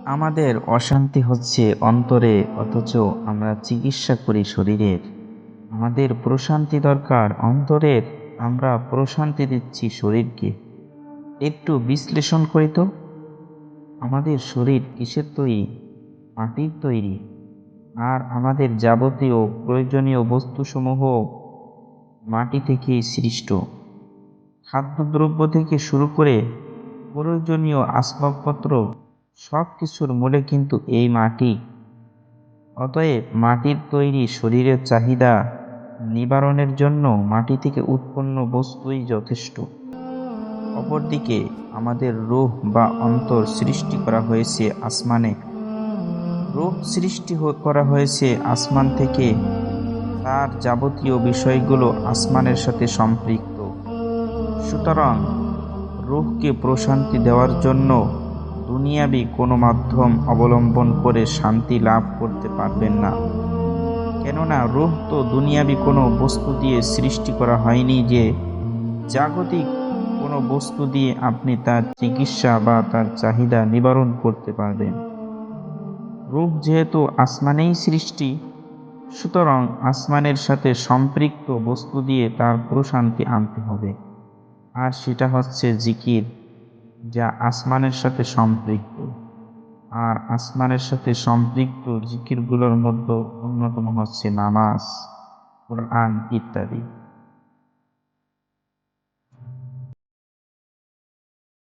আমাদের অশান্তি হচ্ছে অন্তরে, অথচ আমরা চিকিৎসা করি শরীরের। আমাদের প্রশান্তি দরকার অন্তরের, আমরা প্রশান্তি দিচ্ছি শরীরকে। একটু বিশ্লেষণ করি তো, আমাদের শরীর কিসের তৈরি? মাটির তৈরি। আর আমাদের যাবতীয় প্রয়োজনীয় বস্তুসমূহ মাটি থেকেই সৃষ্ট। খাদ্যদ্রব্য থেকে শুরু করে প্রয়োজনীয় আসবাবপত্র সব কিছুর মূলে কিন্তু এই মাটি। অতএব মাটির তৈরি শরীরের চাহিদা নিবারণের জন্য মাটি থেকে উৎপন্ন বস্তুই যথেষ্ট। অপরদিকে আমাদের রূহ বা অন্তর সৃষ্টি করা হয়েছে আসমানে। রূহ সৃষ্টি করা হয়েছে আসমান থেকে। তার যাবতীয় বিষয়গুলো আসমানের সাথে সম্পৃক্ত। সুতরাং রূহকে প্রশান্তি দেওয়ার জন্য দুনিয়াবি কোনো মাধ্যম অবলম্বন করে শান্তি লাভ করতে পারবেন না। কেননা রূহ তো দুনিয়াবি কোনো বস্তু দিয়ে সৃষ্টি করা হয়নি যে জাগতিক কোনো বস্তু দিয়ে আপনি তার চিকিৎসা বা তার চাহিদা নিবারণ করতে পারবেন। রূহ যেহেতু আসমানেই সৃষ্টি, সুতরাং আসমানের সাথে সম্পৃক্ত বস্তু দিয়ে তার প্রশান্তি আনতে হবে। আর সেটা হচ্ছে জিকির, যা আসমানের সাথে সম্পৃক্ত। আর আসমানের সাথে সম্পৃক্ত জিকিরগুলোর মধ্যে অন্যতম হচ্ছে নামাজ, কোরআন ইত্যাদি।